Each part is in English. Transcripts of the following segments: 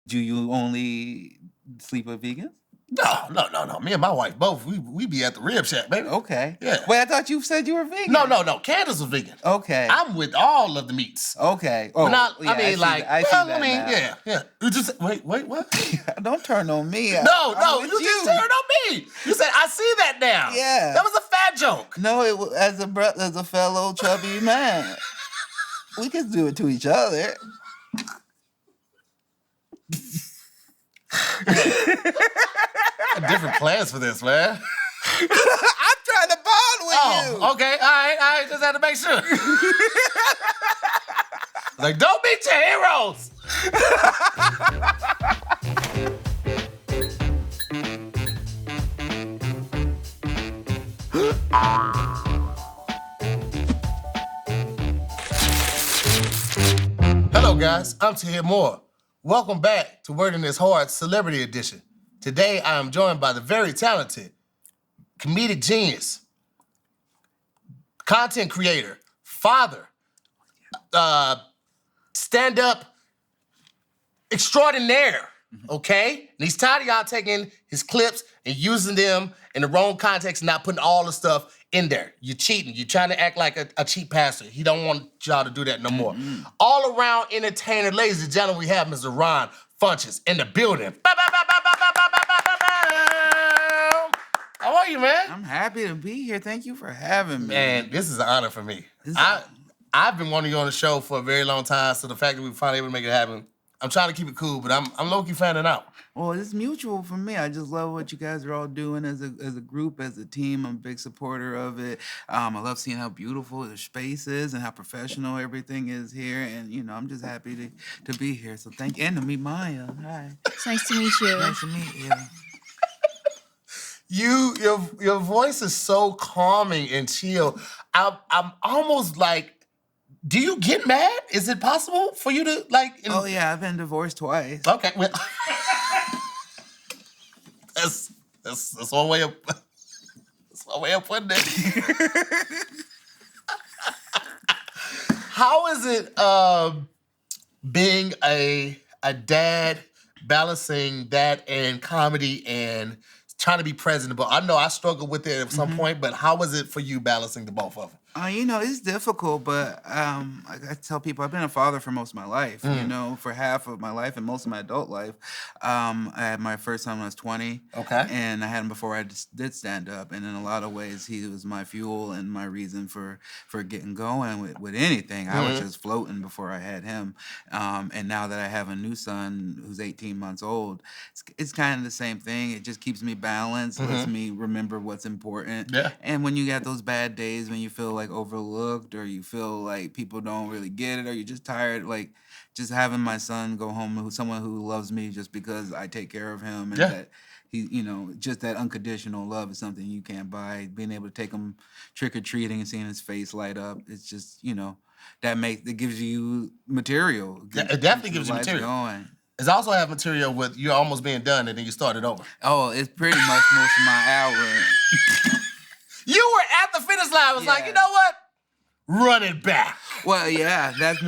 Do you only sleep with vegans? No. Me and my wife both, we be at the rib shack, baby. Okay. Yeah. Wait, I thought you said you were vegan. No. Candace was vegan. Okay. I'm with all of the meats. Okay. Oh, I mean, yeah. You just wait, what? Don't turn on me. No, you just turned on me. You said I see that now. Yeah. That was a fat joke. No, it was as a fellow chubby man. We can do it to each other. Different plans for this, man. I'm trying to bond with you. Okay, all right, just had to make sure. Like, don't beat your heroes. Hello, guys. I'm Tahir Moore. Welcome back to Wording is Hard Celebrity Edition. Today, I am joined by the very talented comedic genius, content creator, father, stand-up extraordinaire, okay? And he's tired of y'all taking his clips and using them in the wrong context and not putting all the stuff in there. You're cheating. You're trying to act like a cheap pastor. He don't want y'all to do that no more. All-around entertainer, ladies and gentlemen, we have Mr. Ron Funches in the building. How are you, man? I'm happy to be here. Thank you for having me. Man, this is an honor for me. I've been wanting you on the show for a very long time, so the fact that we finally able to make it happen, I'm trying to keep it cool, but I'm low-key fanning out. Well, it's mutual for me. I just love what you guys are all doing as a group, as a team. I'm a big supporter of it. I love seeing how beautiful the space is and how professional everything is here. And, I'm just happy to be here. So thank you. And to meet Maya. Hi. It's nice to meet you. Nice to meet you. Your voice is so calming and chill. I'm almost like, do you get mad? Is it possible for you to like? Oh yeah, I've been divorced twice. Okay, well, that's one way of putting it. How is it being a dad, balancing that and comedy and trying to be presentable? I know I struggled with it at some point, but how was it for you balancing the both of them? It's difficult, but I tell people I've been a father for most of my life, for half of my life and most of my adult life. I had my first son when I was 20. Okay. And I had him before I did stand up. And in a lot of ways, he was my fuel and my reason for getting going with anything. I was just floating before I had him. And now that I have a new son who's 18 months old, it's kind of the same thing. It just keeps me balanced, lets me remember what's important. Yeah. And when you got those bad days, when you feel like overlooked or you feel like people don't really get it or you're just tired, like just having my son go home with someone who loves me just because I take care of him and that he, just that unconditional love is something you can't buy. Being able to take him trick-or-treating and seeing his face light up, it's just, that gives you material. It definitely gives you material. Going. It's also have material with you're almost being done and then you start it over. Oh, it's pretty much most of my hour. You were at the finish line. I was like, you know what? Run it back. Well, yeah, that's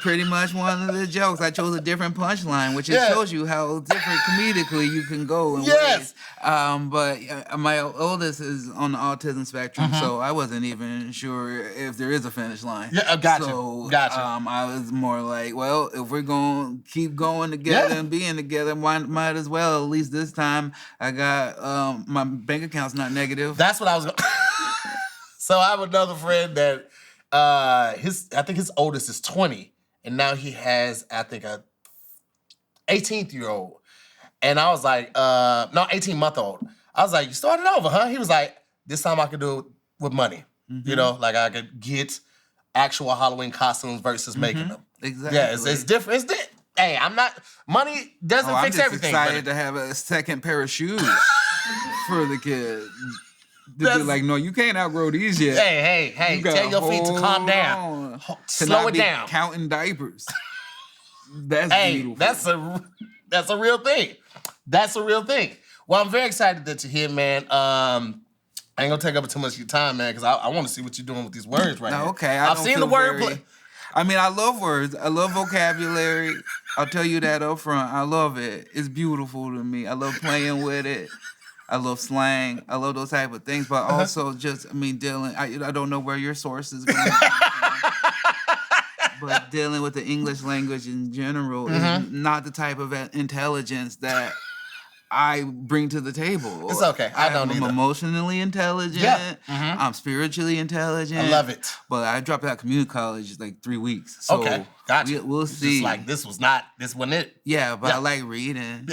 pretty much one of the jokes. I chose a different punchline, which shows you how different comedically you can go in ways. But my oldest is on the autism spectrum, so I wasn't even sure if there is a finish line. Yeah, gotcha. So, gotcha. I was more like, well, if we're going to keep going together and being together, might as well. At least this time, I got my bank account's not negative. That's what I was going. So I have another friend that I think his oldest is 20, and now he has, I think, a 18-year-old. And I was like, 18-month-old. I was like, you started over, huh? He was like, this time I could do it with money. Like I could get actual Halloween costumes versus making them. Exactly. Yeah, it's different. Hey, money doesn't fix everything. I'm excited to have a second pair of shoes for the kid. Be like, no, you can't outgrow these yet. Hey, tell your feet to calm down. Slow it down. Counting diapers. That's beautiful. That's a real thing. That's a real thing. Well, I'm very excited that you're here, man. I ain't gonna take up too much of your time, man, because I want to see what you're doing with these words right now. Okay, I've seen the word. I mean, I love words. I love vocabulary. I'll tell you that up front. I love it. It's beautiful to me. I love playing with it. I love slang. I love those type of things. But also just, I mean, dealing. I don't know where your source is going from. But dealing with the English language in general is not the type of intelligence that I bring to the table. It's okay. I don't I'm either. emotionally intelligent. Yeah. I'm spiritually intelligent. I love it. But I dropped out of community college like 3 weeks. So Okay, gotcha. we'll It's see. just like this wasn't it. Yeah, but I like reading.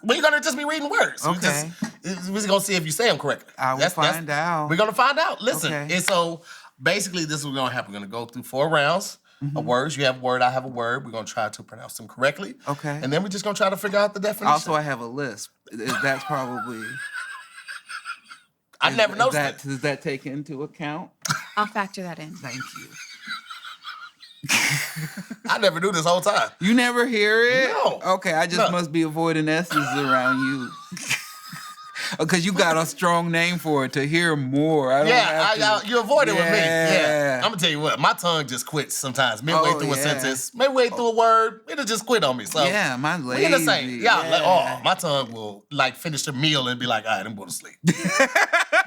Well, you're gonna just be reading words. Okay. We're just gonna see if you say them correctly. I will find out. We're gonna find out. Listen, Okay. and so basically, this is what's gonna happen. We're gonna go through 4 rounds of words. You have a word. I have a word. We're gonna try to pronounce them correctly. Okay. And then we're just gonna try to figure out the definition. Also, I have a lisp. That's probably. I never noticed that. Does that take into account? I'll factor that in. Thank you. I never knew this whole time. You never hear it? No. Okay, I just must be avoiding S's around you. Because you got a strong name for it, to hear more. I don't have to. You avoid it with me. Yeah. Yeah. I'm gonna tell you what, my tongue just quits sometimes. Midway through a sentence, midway through a word, it'll just quit on me. So Yeah, mine's lazy. we in the same. Yeah. My tongue will like finish the meal and be like, all right, I'm going to sleep.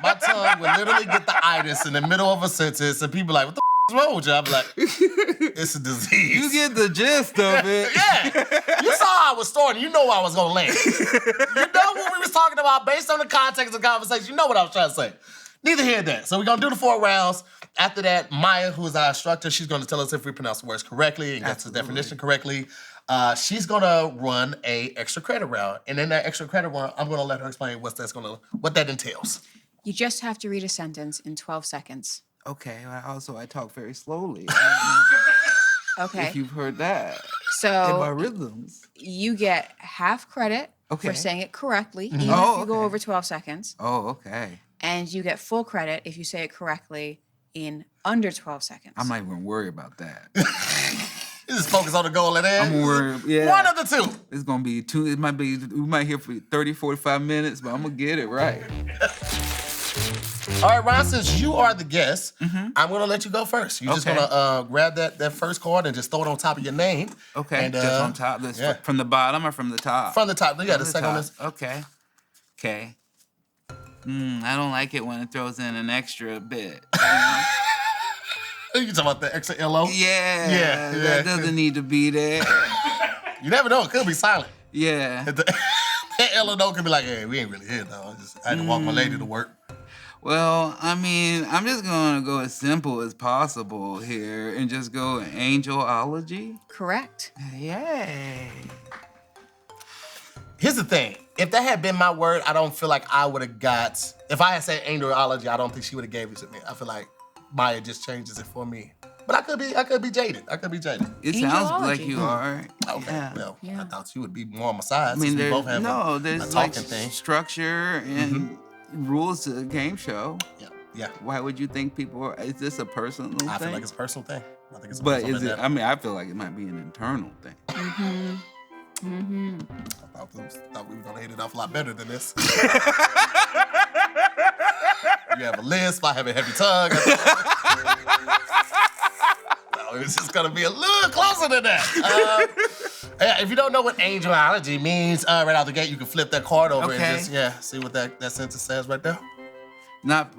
My tongue will literally get the itis in the middle of a sentence, and people like, what the f is wrong with you? I'll be like, it's a disease. You get the gist of it. Yeah. You saw how I was starting. You know where I was going to land. You know what we was talking about based on the context of the conversation. You know what I was trying to say. Neither here nor there. So we're going to do the 4 rounds. After that, Maya, who is our instructor, she's going to tell us if we pronounce the words correctly and get the definition correctly. She's going to run a extra credit round. And in that extra credit round, I'm going to let her explain what that entails. You just have to read a sentence in 12 seconds. Okay, I talk very slowly. Okay. If you've heard that. So In my rhythms. you get half credit Okay. for saying it correctly, even Oh, if you go okay. over 12 seconds. Oh, okay. And you get full credit if you say it correctly in under 12 seconds. I'm not even worried about that. You just focus on the goal at hand. I'm worried. Yeah. One of the two. It's going to be 2. We might hear for 30, 45 minutes, but I'm going to get it right. All right, Ron, since you are the guest, I'm going to let you go first. You're just Okay. going to grab that first card and just throw it on top of your name. Okay, And, just on top. yeah. From the bottom or from the top? From the top. Yeah, the From second one top. is... Okay. Okay. I don't like it when it throws in an extra bit. You talking about the extra LO? Yeah. Yeah. That doesn't need to be there. You never know. It could be silent. Yeah. That LO could be like, hey, we ain't really here, though. I had to walk my lady to work. Well, I mean, I'm just going to go as simple as possible here and just go angelology. Correct. Yay. Here's the thing. If that had been my word, I don't feel like I would have got... If I had said angelology, I don't think she would have gave it to me. I feel like Maya just changes it for me. But I could be jaded. It sounds like Angelology. you are. Okay, Yeah. well, Yeah. I thought you would be more on my side I mean, since we both there's have a like talking thing. structure and rules to the game show. Yeah. Why would you think people are? Is this a personal thing? I feel like it's a personal thing. I think it's a But personal is it? vendetta. I mean, I feel like it might be an internal thing. I thought we were gonna hit it off a lot better than this. You have a lisp, I have a heavy tongue. No, it's just gonna be a little closer than that. Yeah, if you don't know what angelology means, right out the gate, you can flip that card over Okay. and just see what that sentence says right there. Not.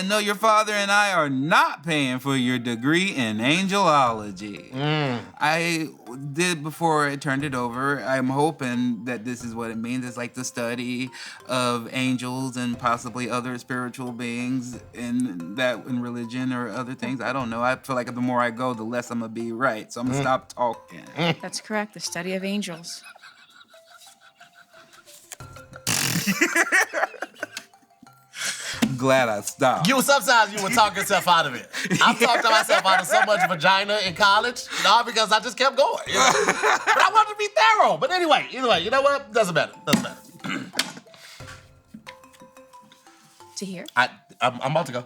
No, your father and I are not paying for your degree in angelology. I did before I turned it over. I'm hoping that this is what it means. It's like the study of angels and possibly other spiritual beings in religion or other things. I don't know. I feel like the more I go, the less I'm gonna be right. So I'm gonna stop talking. That's correct. The study of angels. Glad I stopped. Sometimes you would talk yourself out of it. I've talked myself out of so much vagina in college, not because I just kept going. You know? But I wanted to be thorough. But anyway, either way, you know what? Doesn't matter. Tahir? I'm about to go.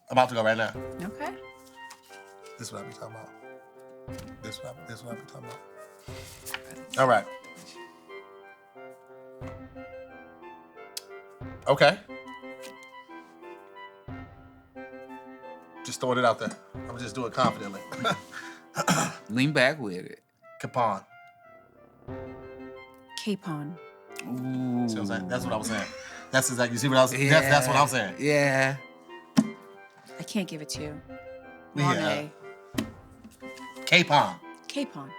I'm about to go right now. Okay. This is what I be talking about. This is what I be talking about. All right. Okay. just throwing it out there. I'm just doing it confidently. Lean back with it. Capon. Capon. Ooh. See what I'm saying? That's what I was saying. That's exactly. You see what I was? That's what I'm saying. Yeah. I can't give it to you. Wrong A. Capon. Capon.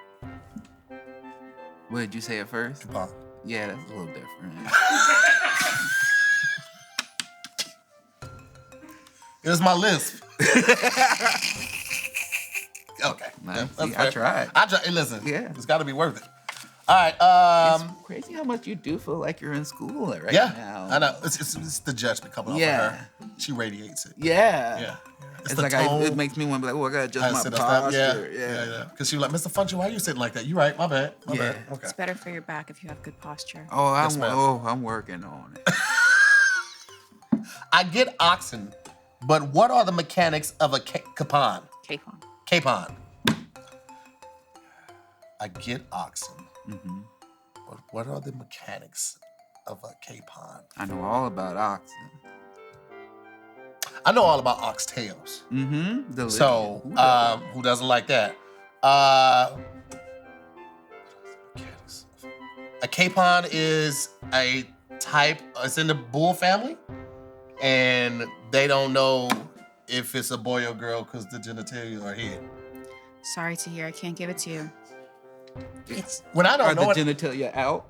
What did you say at first? Capon. Yeah, that's a little different. It was my lisp. Okay. Nice. That's See, fair. I tried. Hey, listen. Yeah. It's got to be worth it. All right. It's crazy how much you do feel like you're in school right now. I know. It's the judgment coming off of her. She radiates it. Yeah. Yeah. It's the like tone. it makes me want to be like, oh, I gotta adjust my posture. Yeah. Because she was like, Mr. Funches, why are you sitting like that? You right? My bad. My bad. Okay. It's better for your back if you have good posture. Oh, Yes, ma'am. I'm working on it. I get oxen, but what are the mechanics of a capon? Capon. Capon. I get oxen, but what are the mechanics of a capon? I know all about oxen. I know all about oxtails. Mm-hmm. So, who doesn't like that? A capon is a type, it's in the bull family, and they don't know if it's a boy or girl because the genitalia are here. Sorry to hear. I can't give it to you. It's When I Are don't know the it, genitalia out?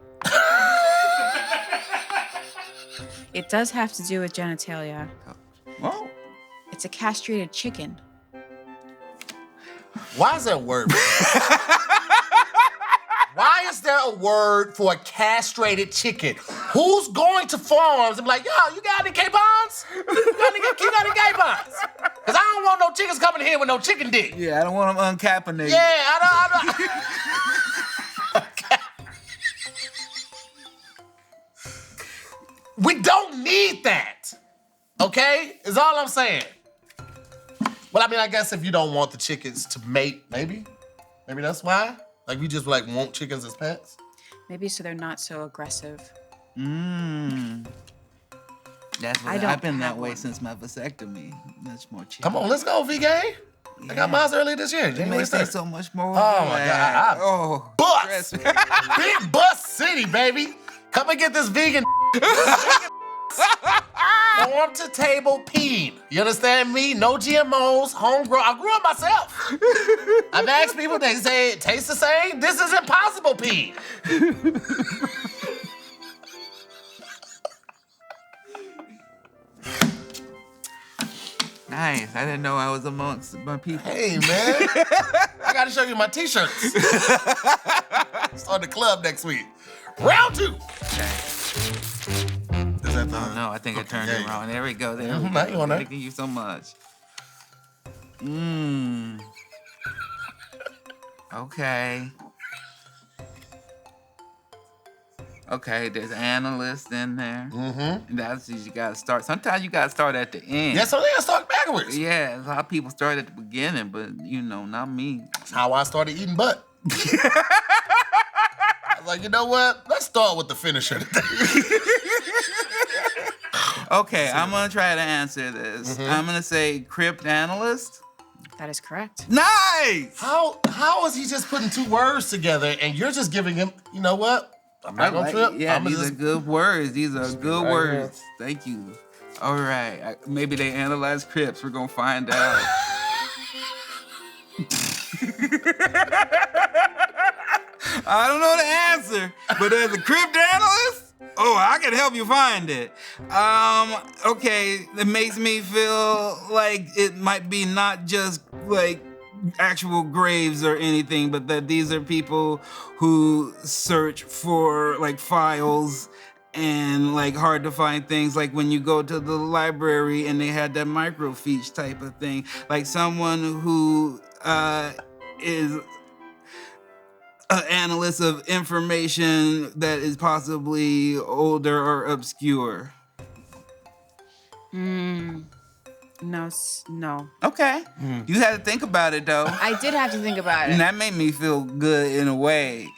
It does have to do with genitalia. Oh. It's a castrated chicken. why is there a word? Why is there a word for a castrated chicken? Who's going to farms and be like, yo, you got any capons? You got any capons? Because I don't want no chickens coming here with no chicken dick. Yeah, I don't want them uncappinated. Yeah, I don't. We don't need that. Okay? Is all I'm saying. Well, I mean, I guess if you don't want the chickens to mate, maybe that's why. Like, we just like want chickens as pets. Maybe so they're not so aggressive. That's what I've been that way since my vasectomy. Much more chicken. Come on, let's go, V Gang. I got mine earlier this year. It January makes me 3rd. so much more. Oh my God. Oh, Bus! Big bus city, baby. Come and get this vegan. Farm to table peen. You understand me? No GMOs, homegrown. I grew up myself. I've asked people, they say it tastes the same. This is impossible peen. Nice. I didn't know I was amongst my people. Hey, man. I gotta show you my t-shirts. Start the club next week. Round 2. Is that the... No, I think I turned there it you go. around. There we go. There we Now go. you on there. Thank you so much. Okay. Okay, there's analysts in there. That's you gotta start. Sometimes you gotta start at the end. Yeah, so they gotta start backwards. Yeah, that's how people start at the beginning, but not me. That's how I started eating butt. I was like, you know what? Let's start with the finisher today. Okay, I'm gonna try to answer this. I'm gonna say crypt analyst. That is correct. Nice! How is he just putting 2 words together and you're just giving him, you know what? I'm not gonna trip. Yeah, I'm these are good words. These are good right words. Thank you. All right. Maybe they analyze crypts. We're gonna find out. I don't know the answer, but as a crypt analyst, I can help you find it. Okay, it makes me feel like it might be not just like actual graves or anything, but that these are people who search for like files and like hard to find things, like when you go to the library and they had that microfiche type of thing, like someone who is an analyst of information that is possibly older or obscure. No. Okay. You had to think about it though. I did have to think about And it. that made me feel good in a way.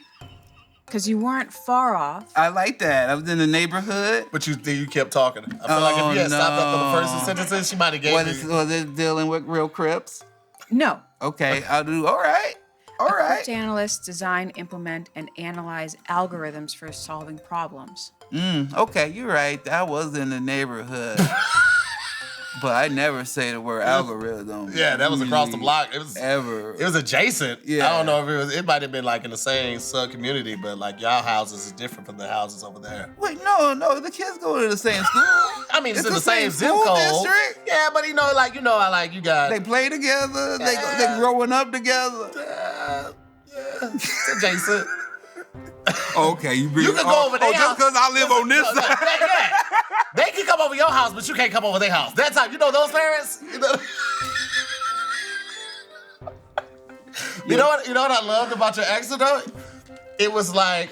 Because you weren't far off. I like that. I was in the neighborhood. But you kept talking. I feel like if you had stopped after the first sentences, she might have gave Was it dealing with real Crips? No. Okay, I'll do. All right. Cryptanalysts design, implement, and analyze algorithms for solving problems. Okay, you're right. I was in the neighborhood. But I never say the word algorithm. Yeah, that was across the block. It was ever. It was adjacent. Yeah. I don't know if it was. It might have been like in the same sub community, but like y'all houses is different from the houses over there. Wait, no, the kids go to the same school. I mean, it's in the same zip school code. District. Yeah, but I like you got. They play together. They growing up together. It's adjacent. Okay, you can go over their house just because I live on this side. Yeah. They can come over your house, but you can't come over their house. That's how you know those parents. You know what I loved about your accident? It was like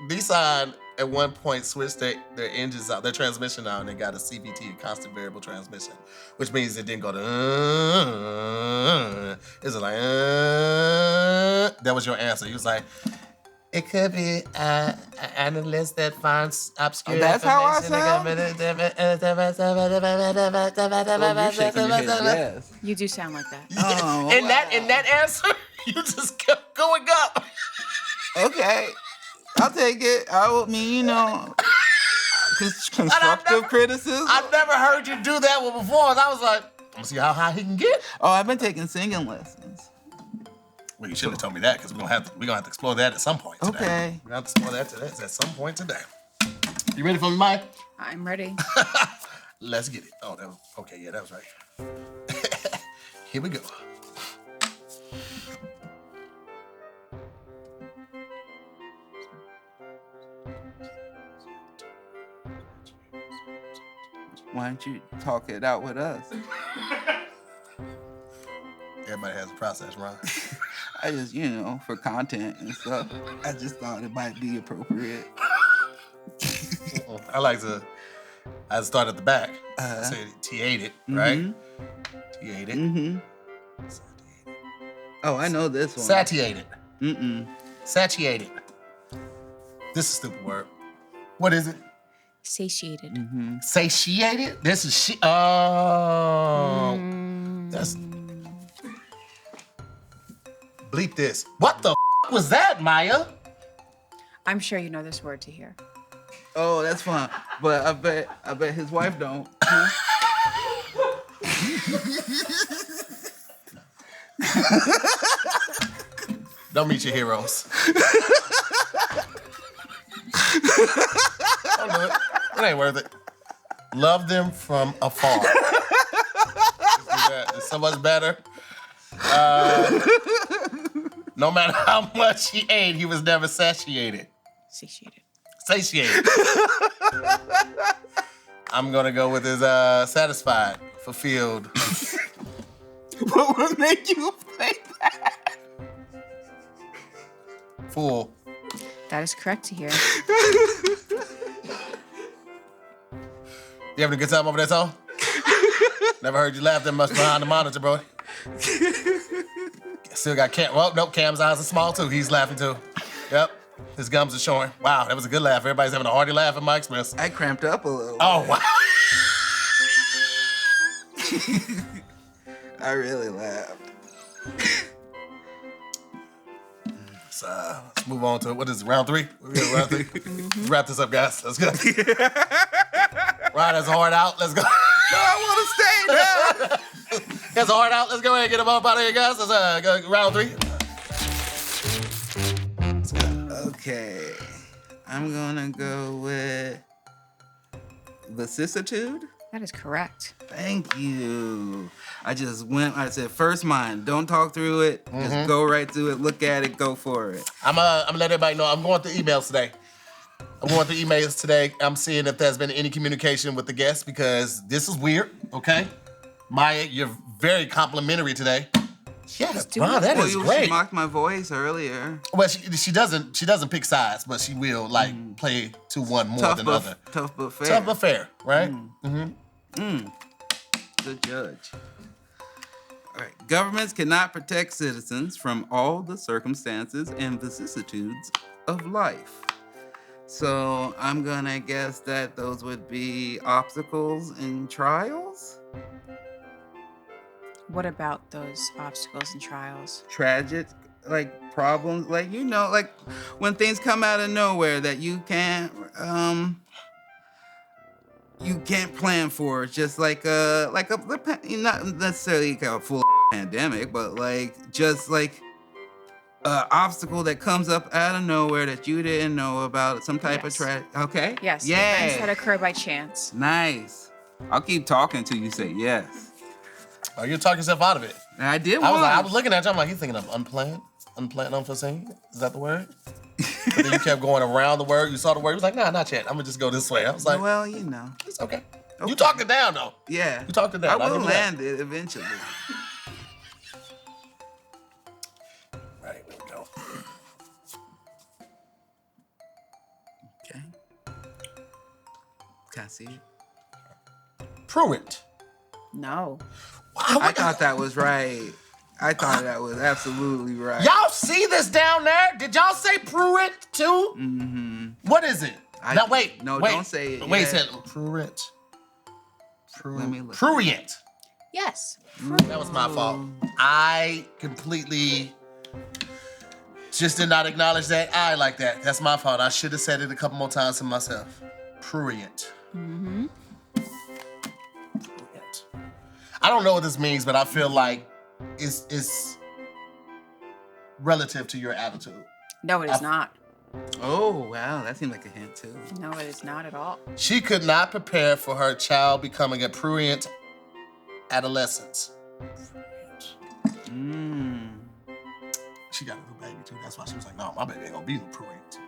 Nissan at one point switched their engines out, their transmission out, and they got a CVT, a constant variable transmission, which means it didn't go to. It's like that was your answer. He was like, it could be an analyst that finds obscure That's how I information. You're shaking your head, yes. You do sound like that. Oh, In that answer, you just kept going up. Okay, I'll take it. Constructive criticism. I've never heard you do that one before. And I was like, I'm gonna see how high he can get. Oh, I've been taking singing lessons. Well, you should have told me that because we're gonna have to explore that at some point today. Okay. We're gonna have to explore that at some point today. You ready for me, Mike? I'm ready. Let's get it. Oh, okay. Yeah, that was right. Here we go. Why don't you talk it out with us? Everybody has a process, Ron. I just, for content and stuff, I just thought it might be appropriate. I start at the back. I said T8 it, right? T8 it. Mm-hmm. Oh, I know this one. Satiated. Mm-mm. Satiated. This is a stupid word. What is it? Satiated. Mm-hmm. Satiated? This is oh. That's bleep this. What the was that, Maya? I'm sure you know this word, Tahir. Oh, that's fun. But I bet his wife don't. Don't meet your heroes. Don't do it. It ain't worth it. Love them from afar. Let's do that. It's so much better. No matter how much he ate, he was never satiated. Satiated. I'm gonna go with his satisfied, fulfilled. What would make you think that? Full. That is correct, Tahir. You having a good time over there, Tom? Never heard you laugh that much behind the monitor, bro. Still got Cam. Well, nope, Cam's eyes are small too. He's laughing too. Yep. His gums are showing. Wow, that was a good laugh. Everybody's having a hearty laugh at my expense. I cramped up a little. Oh, wow. I really laughed. Let's move on to what is it, round 3? We're in round 3. Let's wrap this up, guys. Let's go. Ryan has a heart out. Let's go. No, I want to stay there. He has a heart out. Let's go ahead and get him up out of here, guys. Let's go round 3. Let's go. Okay. I'm gonna go with vicissitude. That is correct. Thank you. I said first mind. Don't talk through it. Just go right through it. Look at it. Go for it. I'm gonna let everybody know I'm going through emails today. I'm seeing if there's been any communication with the guests because this is weird, okay? Maya, you're very complimentary today. Yes, wow, that is great. She mocked my voice earlier. Well, she doesn't pick sides, but she will play to one more than other. Tough but fair. Tough but fair, right? Good judge. All right. Governments cannot protect citizens from all the circumstances and vicissitudes of life. So I'm gonna guess that those would be obstacles and trials. What about those obstacles and trials? Tragic, like problems, like like when things come out of nowhere that you can't plan for. It's just like not necessarily like a full pandemic, but like just like a obstacle that comes up out of nowhere that you didn't know about. Some type of Yes. Okay. Yes, Yeah. events that occur by chance. Nice. I'll keep talking until you say yes. Oh, you're talking yourself out of it. And I did. I was looking at you. I'm like, he's thinking of unplanned, unforeseen. Is that the word? But then you kept going around the word. You saw the word. You was like, nah, not yet. I'm gonna just go this way. I was like, Well, it's okay. You talked it down though. Yeah. You talked it down. I I'll will give you that. land it eventually. Right, there we go. Okay. Can I see it? Pruitt. No. I thought that was right. I thought that was absolutely right. Y'all see this down there? Did y'all say Pruitt too? Mm-hmm. What is it? No, wait. don't say it. Wait a yet. second. Pruitt. Let me look. Prurient. Yes. That was my fault. I completely just did not acknowledge that I like that. That's my fault. I should have said it a couple more times to myself. Prurient. Mm-hmm. Prurient. I don't know what this means, but I feel like it's relative to your attitude. No, it is not. Oh, wow. That seemed like a hint, too. No, it is not at all. She could not prepare for her child becoming a prurient adolescence. Mm. She got a little baby too. That's why she was like, no, my baby ain't gonna be no prurient.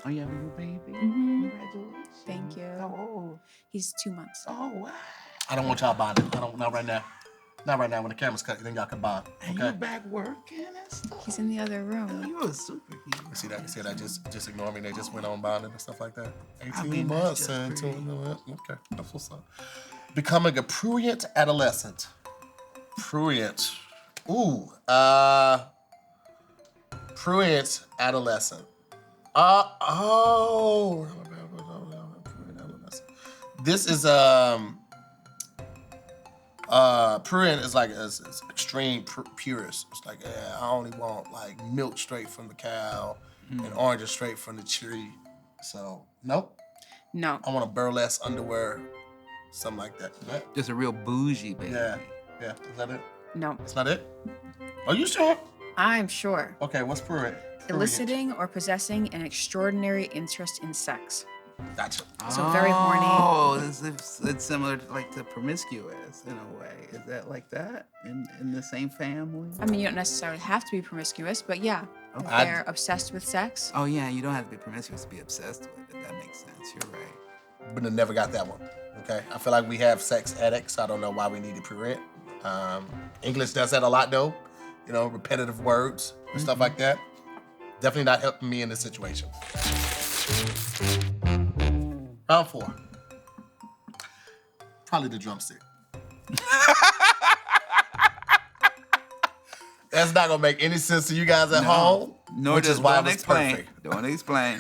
Oh, you have a new baby? Mm-hmm. Congratulations. Thank you. How old? He's 2 months. Oh, wow. I don't want y'all bonding. Not right now. Not right now. When the camera's cut, then y'all can bond. And Okay? you back working and stuff? He's in the other Oh, room. you a superhero. You see that? Just ignore me. They just went on bonding and stuff like that. 18 I mean, that's months just and pretty. okay, that's what's up. Becoming a prurient adolescent. Prurient. Ooh. Prurient adolescent. Oh. This is prurient is like it's extreme purist. It's like I only want like milk straight from the cow and oranges straight from the tree. So nope. No. I want a burlesque underwear, something like that. Just a real bougie baby. Yeah. Is that it? No. That's not it? Are you sure? I'm sure. Okay, what's prurient? Eliciting or possessing an extraordinary interest in sex. Gotcha. So very horny. Oh, it's similar to like the promiscuous in a way. Is that like that in the same family? I mean, you don't necessarily have to be promiscuous, but yeah, if Okay. they're obsessed with sex. Oh yeah, you don't have to be promiscuous to be obsessed with it. That makes sense. You're right. But I never got that one. Okay, I feel like we have sex addicts. I don't know why we needed prurient. English does that a lot though. You know, repetitive words and stuff like that. Definitely not helping me in this situation. Round 4. Probably the drumstick. That's not gonna make any sense to you guys at home. No, which is why it was explain. perfect. Don't explain.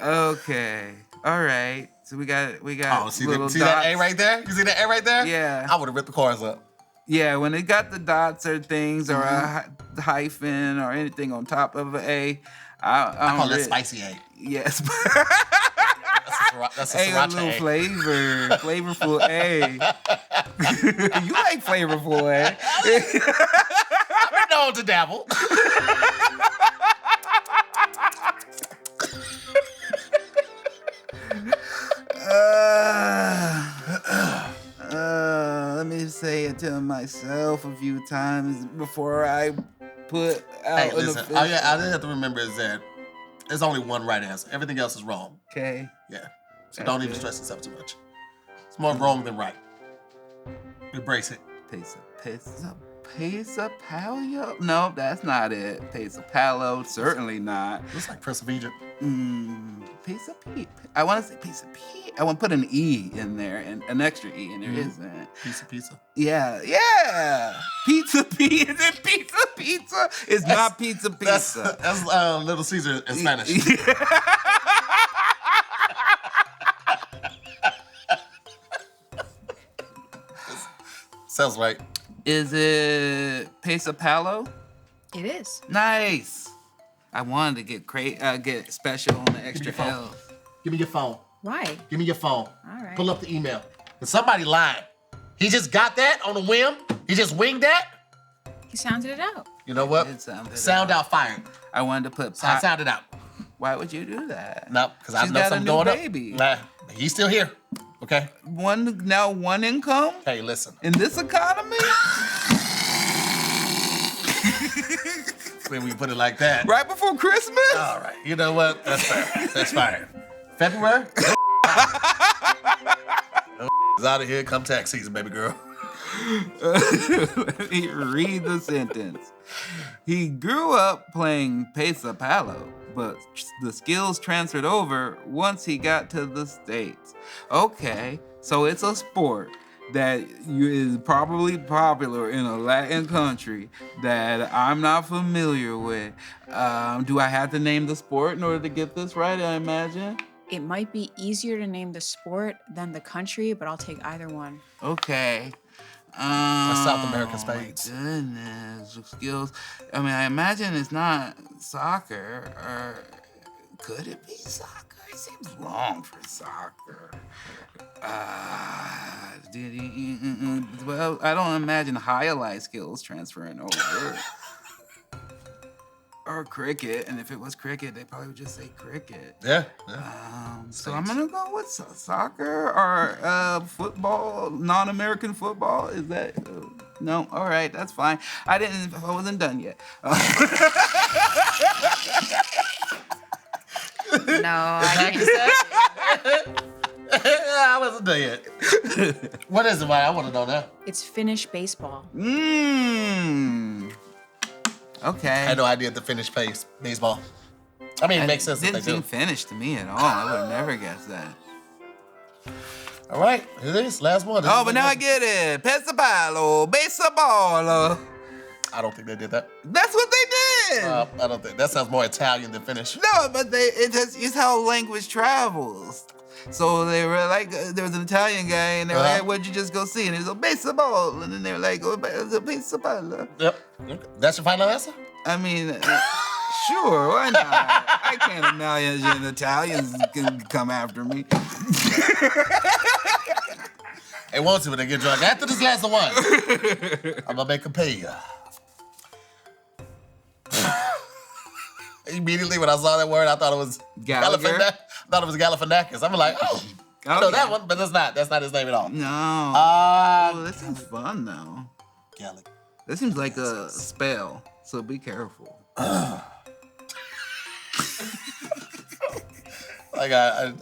Okay. All right. So we got Oh, see little that A dots. right there? You see that A right there? Yeah. I would have ripped the chords up. Yeah, when it got the dots or things or a hyphen or anything on top of an A, I call it spicy A. Yes. That's a Hey, a sriracha little A. flavor, flavorful A. You like flavorful A? I've been known to dabble. Let me say it to myself a few times before I put out Hey, an listen. official. All you have to remember is that there's only one right answer. Everything else is wrong. Okay. Yeah. So don't even stress yourself too much. It's more wrong than right. Embrace it. Pesa paleo? No, that's not it. Pesa palo, certainly not. Looks like Prince of Egypt. Piece of pea. I want to say piece of pea. I want to put an E in there and an extra E, and there isn't. Pizza. Yeah. Pizza pea. Is it pizza? It's not pizza. That's Little Caesar in Spanish. Sounds right. Is it pesa palo? It is. Nice. I wanted to get special on the extra phone. L. Give me your phone. Why? Give me your phone. All right. Pull up the email. Is somebody lying? He just got that on a whim? He just winged that? He sounded it out. You know what? It sounded Sound out fired. I wanted to put I sounded out. Why would you do that? No, because I She's know got a something new going baby. up. Nah, he's still here. Okay? One income Hey, listen. in this economy? When we put it like that. Right before Christmas? All right. You know what? That's fair. That's fine. February? Is out of here. Come tax season, baby girl. Let me read the sentence. He grew up playing pesa palo, but the skills transferred over once he got to the States. Okay, so it's a sport that is probably popular in a Latin country that I'm not familiar with. Do I have to name the sport in order to get this right, I imagine? It might be easier to name the sport than the country, but I'll take either one. Okay. South American spades. My goodness, skills. I mean, I imagine it's not soccer, or could it be soccer? It seems long for soccer. Well, I don't imagine highlight skills transferring over. Or cricket, and if it was cricket, they probably would just say cricket. Yeah. So I'm gonna go with soccer or football, non-American football. Is that no? All right, that's fine. I wasn't done yet. No, I didn't. I wasn't done yet. What is it, man? I want to know now. It's Finnish baseball. Okay. I had no idea the Finnish plays baseball. I mean, it makes sense. Didn't that they seem do. finished to me at all. I would have never guessed that. All right, it is last one. Oh, but now I get it. Pesa palo, baseball. I don't think they did that. That's what they did. I don't think that sounds more Italian than Finnish. No, but it's how language travels. So they were like, there was an Italian guy, and they were like, hey, what'd you just go see? And he was like, baseball. And then they were like, oh, baseball. Yep. That's your final answer? I mean, sure, why not? I can't imagine Italians can come after me. They want to when they get drunk. After this last one, I'm gonna make them pay you. Immediately when I saw that word, I thought it was Gallagher? Galifianakis. I'm like, oh, I know that one, but that's not his name at all. No. Oh, this seems fun, though. Gallagher. This seems like a spell, so be careful. Like I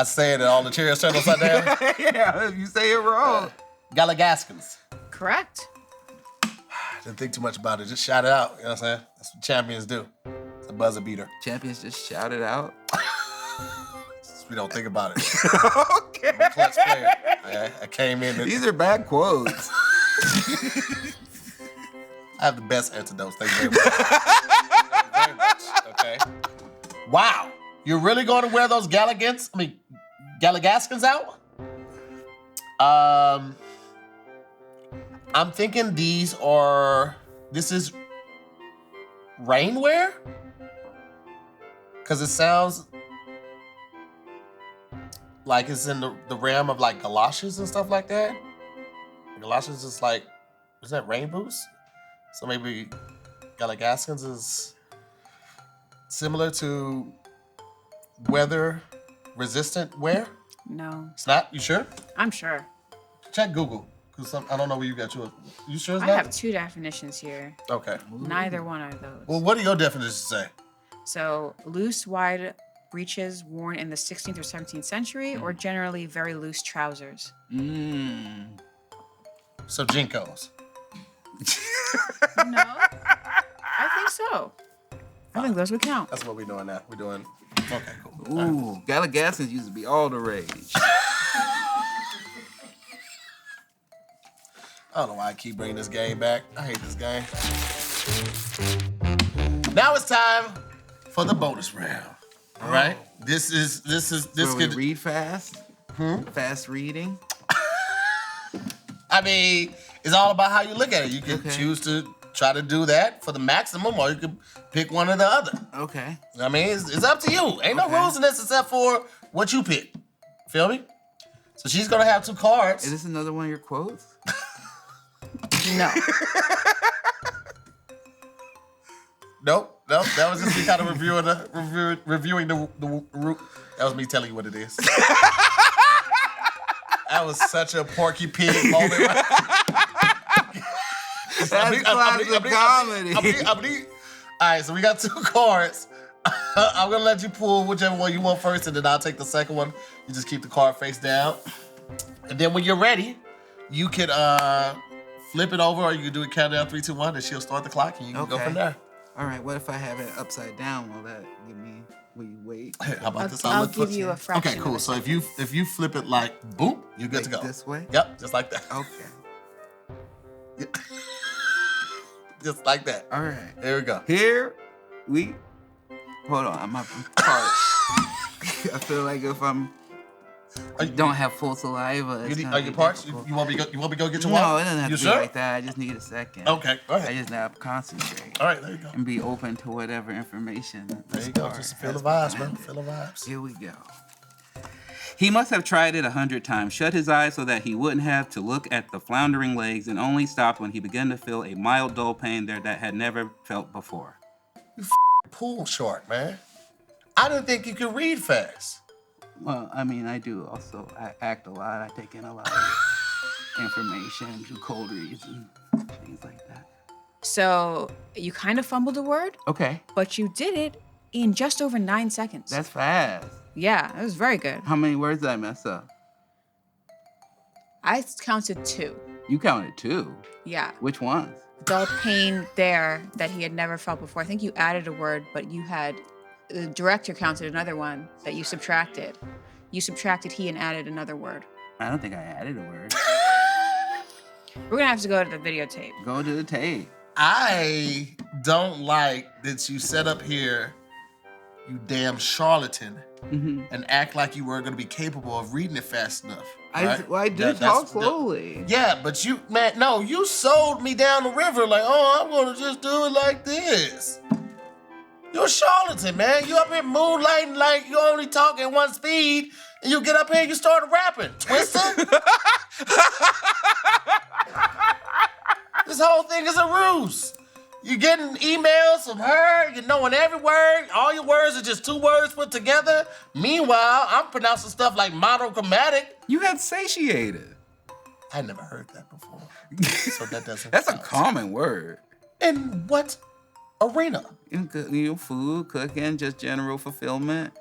say it and all the cheers turn upside down. Yeah, if you say it wrong. Galagaskins. Correct. Didn't think too much about it. Just shout it out. You know what I'm saying? That's what champions do. It's a buzzer beater. Champions just shout it out. We don't think about it. Okay. I'm a clutch player. I came in. These are bad quotes. I have the best antidotes. Thank you very much. Thank you very much. Okay. Wow. You're really going to wear those Galagaskins out? I'm thinking this is rainwear? Because it sounds like it's in the realm of like galoshes and stuff like that. Galoshes is like, is that rain boots? So maybe Galagaskins is similar to weather resistant wear? No, It's not? You sure? I'm sure. Check Google. Because I don't know where you got yours. You sure it's I not? have two definitions here. Okay. Neither one are those. Well, what do your definitions say? So, loose, wide breeches worn in the 16th or 17th century, or generally very loose trousers. So Jinkos. No, I think so. I think those would count. That's what we're doing now. We're doing. Okay, cool. Ooh, Galligassins used to be all the rage. I don't know why I keep bringing this game back. I hate this game. Now it's time for the bonus round. All right. This Where we could read fast. Fast reading. I mean, it's all about how you look at it. You can Okay. choose to try to do that for the maximum, or you can pick one or the other. Okay. I mean, it's up to you. Ain't no Okay. rules in this except for what you pick. Feel me? So she's gonna have 2 cards. Is this another one of your quotes? No. Nope. That was just me kind of reviewing the that was me telling you what it is. That was such a Porky Pig moment. Right? That's classic comedy. All right, so we got 2 cards. I'm gonna let you pull whichever one you want first, and then I'll take the second one. You just keep the card face down, and then when you're ready, you can flip it over, or you can do a countdown 3, 2, 1, and she'll start the clock, and you can go from there. All right. What if I have it upside down? Will that give me? Will you wait? How about this? I'll look give you a fraction. Okay, cool. of So if you flip it like boom, you're good Like to go. this way? Yep, just like that. Okay. Just like that. All right. There we go. Here we. Hold on. I'm parched. I feel like if Are you, don't have full saliva. It's are gonna you be parched? difficult. You want me to go get your No, water? it doesn't have You to sure? be like that. I just need a second. Okay, go I ahead. just have to concentrate All right, there you go. and be open to whatever information. There this you go. card Just feel the has vibes, man. behind it. Feel the vibes. Here we go. He must have tried it 100 times, shut his eyes so that he wouldn't have to look at the floundering legs, and only stopped when he began to feel a mild dull pain there that had never felt before. Pool short, man. I didn't think you could read fast. Well, I mean, I do also. I act a lot. I take in a lot of information, do cold reads and things like that. So you kind of fumbled a word, Okay, but you did it in just over 9 seconds. that's fast. Yeah, it was very good. How many words did I mess up? I counted 2. You counted 2. Yeah. Which ones? Dull pain there that he had never felt before. I think you added a word, but you had, the director counted another one that you subtracted. You subtracted he and added another word. I don't think I added a word. We're gonna have to go to the videotape. Go to the tape. I don't like that you set up here, you damn charlatan, and act like you were going to be capable of reading it fast enough. Right? I do talk slowly. Yeah, but you, man, no, you sold me down the river like, oh, I'm going to just do it like this. You're a charlatan, man. You up here moonlighting like you only talk at one speed, and you get up here and you start rapping. Twister? This whole thing is a ruse. You're getting emails from her, you're knowing every word, all your words are just 2 words put together. Meanwhile, I'm pronouncing stuff like monochromatic. You had satiated. I never heard that before. So that doesn't That's a count. common word. In what arena? In food, cooking, just general fulfillment.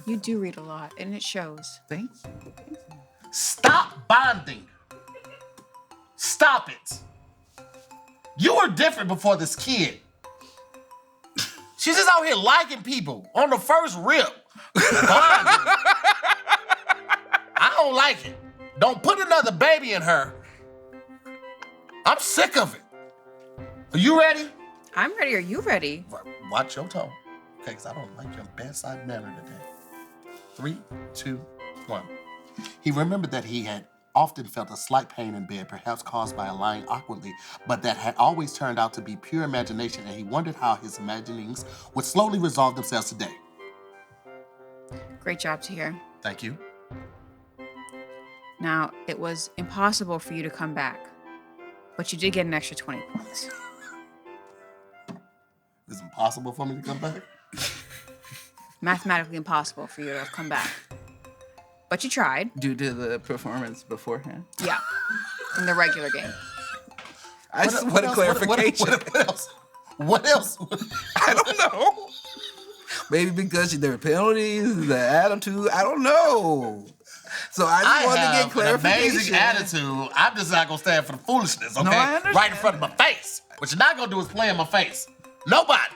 You do read a lot, and it shows. Thank you. Stop bonding. Stop it. You were different before this kid. She's just out here liking people on the first rip. Bonding. I don't like it. Don't put another baby in her. I'm sick of it. Are you ready? I'm ready. Are you ready? Watch your tone. Okay, because I don't like your bedside manner today. 3, 2, 1. He remembered that he had often felt a slight pain in bed, perhaps caused by lying awkwardly, but that had always turned out to be pure imagination, and he wondered how his imaginings would slowly resolve themselves today. Great job, Tahir. Thank you. Now, it was impossible for you to come back, but you did get an extra 20 points. It's impossible for me to come back? Mathematically impossible for you to have come back. But you tried. Due to the performance beforehand. Yeah. In the regular game. I just want a clarification. What else? What else? I don't know. Maybe because there were penalties, the attitude. I don't know. So I just wanted to get clarification. An amazing attitude. I'm just not gonna stand for the foolishness, okay? No, I understand Right in front of my face. What you're not gonna do is play in my face. Nobody.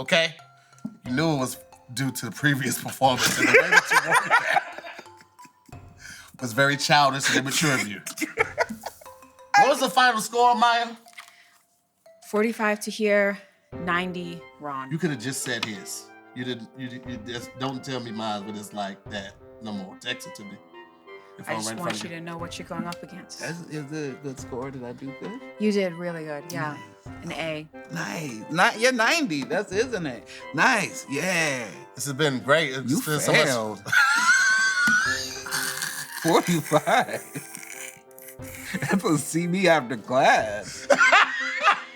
okay? You knew it was due to the previous performance, and the way that you wanted that was very childish and immature of you. What was the final score, Maya? 45 Tahir, 90 Ron. You could have just said his. You didn't. You just don't tell me mine, but it's like that no more. Text it to me. I just want you to know what you're going up against. Is it a good score? Did I do good? You did really good, yeah. An A. Nice. Yeah, 90. That's isn't it? Nice. Yeah. This has been great. It's You been failed. So much. 45. That will see me after class.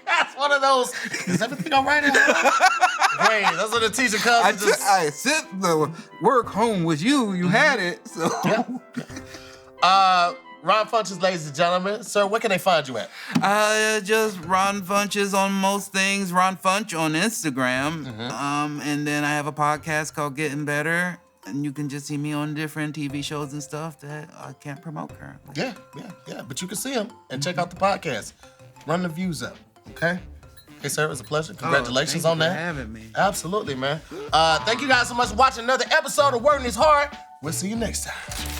That's one of those. Is everything all right? Great. That's what the teacher comes. I sent the work home with you. You had it. So. Yeah. Ron Funches, ladies and gentlemen. Sir, where can they find you at? Just Ron Funches on most things. Ron Funch on Instagram. And then I have a podcast called Getting Better. And you can just see me on different TV shows and stuff that I can't promote currently. Yeah. But you can see them and check out the podcast. Run the views up, okay? Hey, sir, it was a pleasure. Congratulations on that. Thank you for having me. Absolutely, man. Thank you guys so much for watching another episode of Wording is Hard. We'll see you next time.